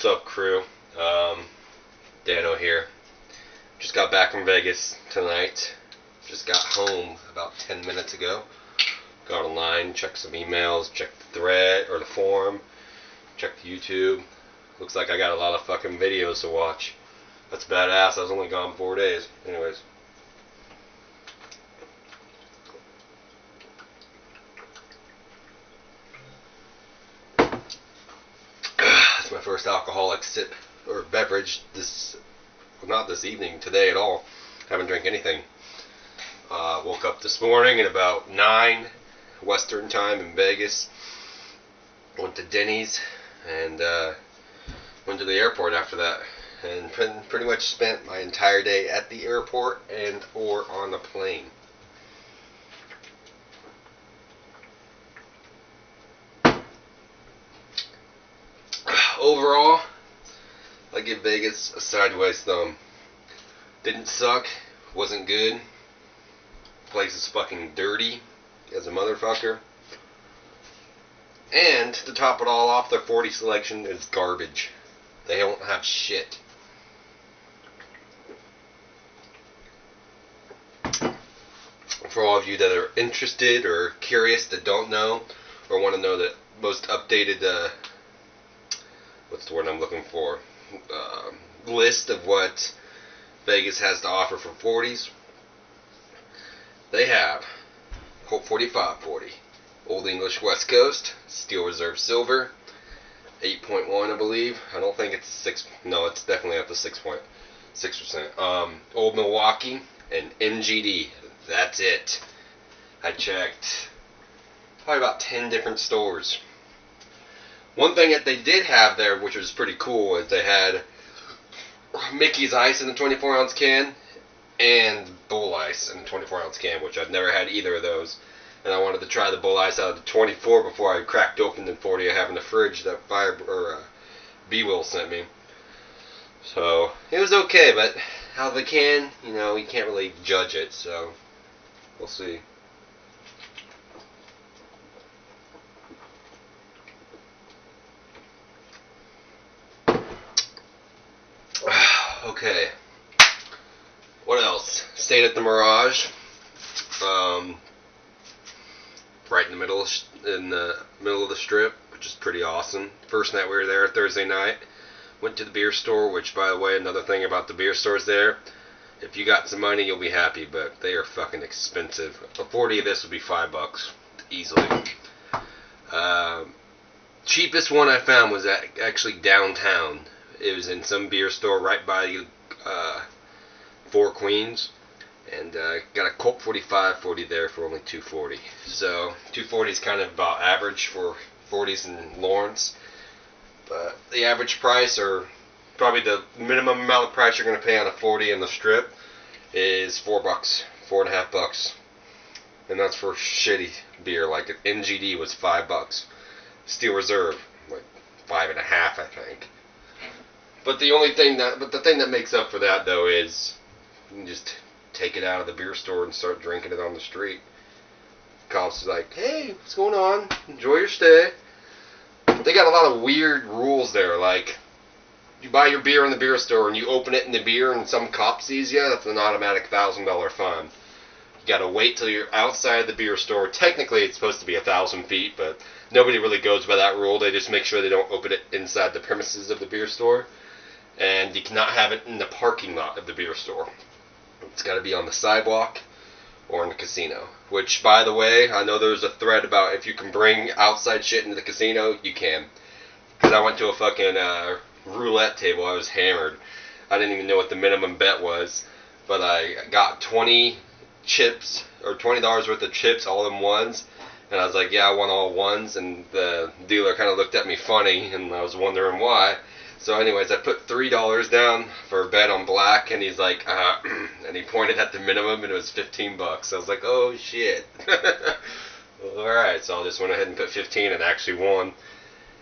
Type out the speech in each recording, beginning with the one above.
What's up, crew? Dano here. Just got back from Vegas tonight. Just got home about 10 minutes ago. Got online, checked some emails, checked the thread or the forum, checked YouTube. Looks like I got a lot of fucking videos to watch. That's badass. I was only gone 4 days. Anyways. It's my first alcoholic sip or beverage not this evening, today at all. Haven't drank anything. Woke up this morning at about 9 Western time in Vegas. Went to Denny's and went to the airport after that. And pretty much spent my entire day at the airport and or on the plane. Overall, I give Vegas a sideways thumb. Didn't suck, wasn't good. Place is fucking dirty as a motherfucker. And to top it all off, their 40 selection is garbage. They don't have shit. For all of you that are interested or curious that don't know or want to know the most updated what's the word I'm looking for? List of what Vegas has to offer for 40s. They have Colt 4540, Old English West Coast, Steel Reserve Silver, 8.1 I believe. I don't think it's 6. No, it's definitely at the 6.6%. Old Milwaukee and MGD. That's it. I checked probably about 10 different stores. One thing that they did have there, which was pretty cool, is they had Mickey's Ice in the 24-ounce can and Bull Ice in the 24-ounce can, which I've never had either of those. And I wanted to try the Bull Ice out of the 24 before I cracked open the 40 I have in the fridge that B-Will sent me. So it was okay, but out of the can, you know, you can't really judge it. So we'll see. Okay. What else? Stayed at the Mirage. Right in the middle of the strip, which is pretty awesome. First night we were there, Thursday night. Went to the beer store, which, by the way, another thing about the beer stores there, if you got some money, you'll be happy, but they are fucking expensive. A 40 of this would be $5 easily. Cheapest one I found was actually downtown. It was in some beer store right by Four Queens, and got a Colt 4540 there for only $2.40. So $2.40 is kind of about average for 40s in Lawrence, but the average price, or probably the minimum amount of price you're going to pay on a 40 in the strip, is $4, $4.50, and that's for shitty beer. Like an MGD was $5. Steel Reserve like $5.50, I think. But the thing that makes up for that, though, is you can just take it out of the beer store and start drinking it on the street. Cops is like, hey, what's going on? Enjoy your stay. They got a lot of weird rules there. Like, you buy your beer in the beer store and you open it in the beer and some cop sees you, that's an automatic $1,000 fine. You gotta wait till you're outside the beer store. Technically, it's supposed to be 1,000 feet, but nobody really goes by that rule. They just make sure they don't open it inside the premises of the beer store. And you cannot have it in the parking lot of the beer store. It's got to be on the sidewalk or in the casino. Which, by the way, I know there's a thread about if you can bring outside shit into the casino, you can. Because I went to a fucking roulette table. I was hammered. I didn't even know what the minimum bet was. But I got 20 chips, or $20 worth of chips, all in ones. And I was like, yeah, I want all ones. And the dealer kind of looked at me funny, and I was wondering why. So anyways, I put $3 down for a bet on black, and he's like, and he pointed at the minimum, and it was $15. I was like, oh shit. Alright, so I just went ahead and put 15 and actually won.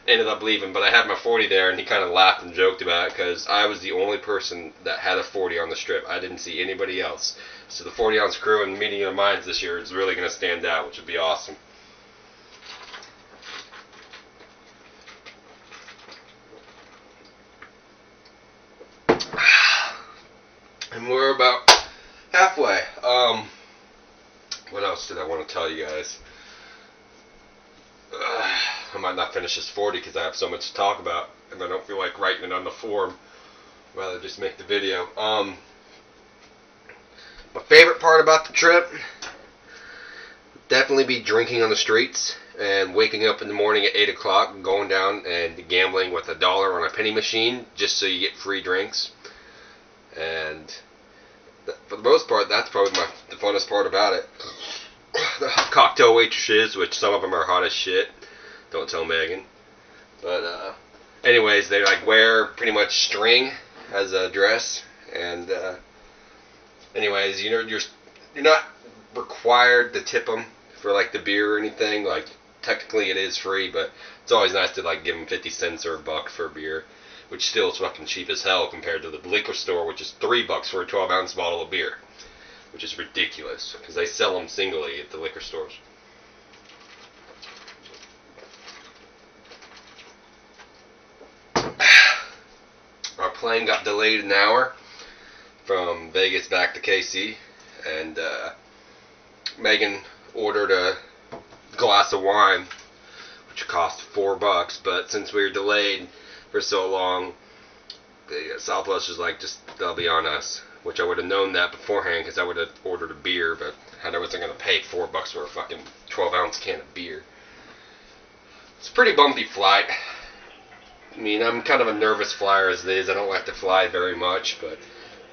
Ended up leaving, but I had my 40 there, and he kind of laughed and joked about it, because I was the only person that had a 40 on the strip. I didn't see anybody else. So the 40-ounce crew and Meeting of Minds this year is really going to stand out, which would be awesome. And we're about halfway. What else did I want to tell you guys? I might not finish this 40 because I have so much to talk about, and I don't feel like writing it on the form. Rather just make the video. My favorite part about the trip would definitely be drinking on the streets and waking up in the morning at 8 o'clock and going down and gambling with $1 on a penny machine just so you get free drinks. And for the most part, that's probably the funnest part about it. The cocktail waitresses, which some of them are hot as shit. Don't tell Megan. But anyways, they like wear pretty much string as a dress, and anyways, you know, you're not required to tip them for like the beer or anything. Like technically it is free, but it's always nice to like give them 50 cents or $1 for a beer, which still is fucking cheap as hell compared to the liquor store, which is $3 for a 12-ounce bottle of beer, which is ridiculous because they sell them singly at the liquor stores. Our plane got delayed an hour from Vegas back to KC, and Megan ordered a glass of wine, which cost $4, but since we were delayed for so long, the Southwest was like, just, they'll be on us, which I would have known that beforehand because I would have ordered a beer, but I wasn't going to pay $4 for a fucking 12-ounce can of beer. It's a pretty bumpy flight. I mean, I'm kind of a nervous flyer as it is. I don't like to fly very much, but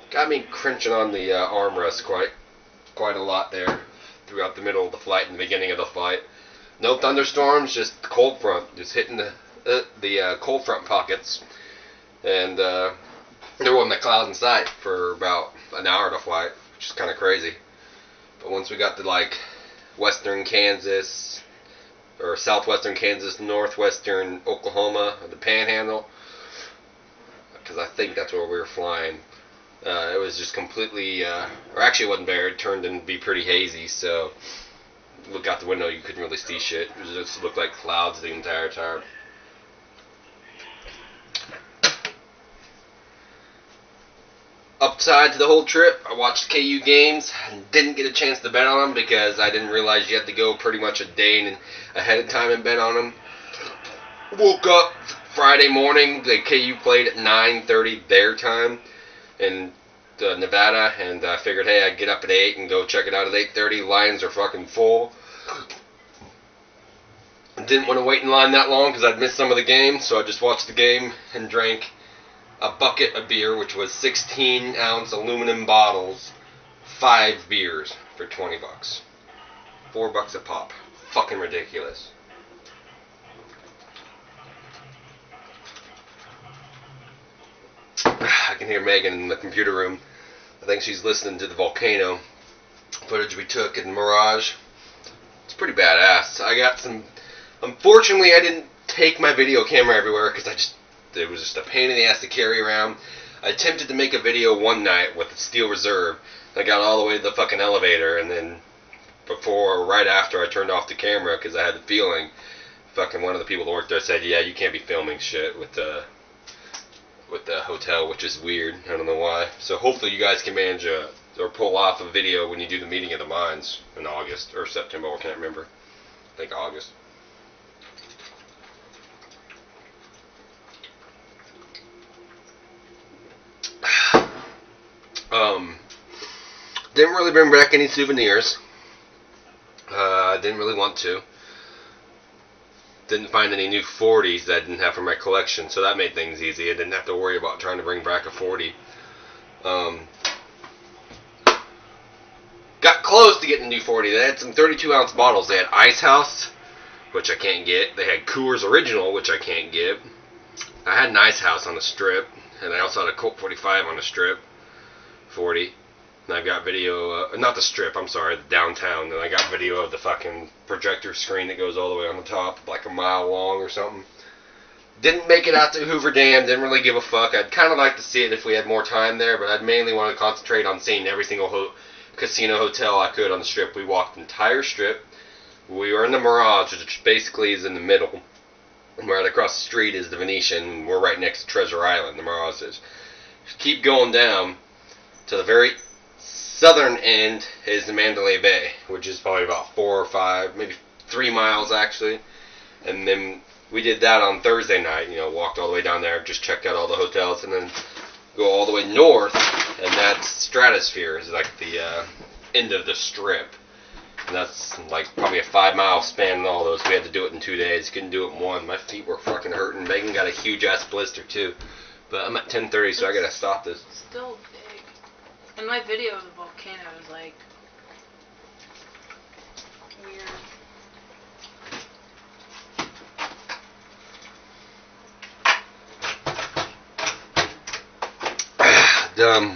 got me cringing on the armrest quite a lot there throughout the middle of the flight and the beginning of the flight. No thunderstorms, just cold front, just hitting the cold front pockets, and there wasn't a cloud in sight for about an hour to flight, which is kind of crazy. But once we got to like western Kansas, or southwestern Kansas, northwestern Oklahoma, the Panhandle, because I think that's where we were flying. It was just completely, or actually it wasn't bare, it turned in to be pretty hazy, so look out the window, you couldn't really see shit. It just looked like clouds the entire time. Upside to the whole trip, I watched KU games and didn't get a chance to bet on them because I didn't realize you had to go pretty much a day ahead of time and bet on them. Woke up Friday morning, the KU played at 9:30 their time in Nevada, and I figured, hey, I'd get up at 8 and go check it out at 8:30. Lions are fucking full. Didn't want to wait in line that long because I'd missed some of the game, so I just watched the game and drank a bucket of beer, which was 16-ounce aluminum bottles, 5 beers for $20. $4 a pop. Fucking ridiculous. I can hear Megan in the computer room. I think she's listening to the volcano footage we took in Mirage. It's pretty badass. I got some... Unfortunately, I didn't take my video camera everywhere because it was just a pain in the ass to carry around. I attempted to make a video one night with the Steel Reserve. I got all the way to the fucking elevator, and then right after I turned off the camera because I had the feeling, fucking one of the people that worked there said, yeah, you can't be filming shit with the hotel, which is weird. I don't know why. So hopefully you guys can manage or pull off a video when you do the meeting of the minds in August or September. I can't remember. I think August. Didn't really bring back any souvenirs. Didn't really want to. Didn't find any new 40s that I didn't have for my collection, so that made things easy. I didn't have to worry about trying to bring back a 40. Got close to getting a new 40. They had some 32-ounce bottles. They had Ice House, which I can't get. They had Coors Original, which I can't get. I had an Ice House on the strip, and I also had a Colt 45 on the strip, 40. And I've got video, not the strip, I'm sorry, the downtown. And I got video of the fucking projector screen that goes all the way on the top, like a mile long or something. Didn't make it out to Hoover Dam, didn't really give a fuck. I'd kind of like to see it if we had more time there, but I'd mainly want to concentrate on seeing every single casino hotel I could on the strip. We walked the entire strip. We were in the Mirage, which basically is in the middle. And right across the street is the Venetian. We're right next to Treasure Island, the Mirage is. Just keep going down. to the very southern end is the Mandalay Bay, which is probably about 4 or 5, maybe 3 miles actually. And then we did that on Thursday night. Walked all the way down there, just checked out all the hotels, and then go all the way north, and that's Stratosphere, is like the end of the strip. And that's like probably a 5-mile span and all those. We had to do it in 2 days. Couldn't do it in one. My feet were fucking hurting. Megan got a huge ass blister too. But I'm at 10:30, so I gotta stop this. Still big. And my video of the volcano is like weird. Dumb.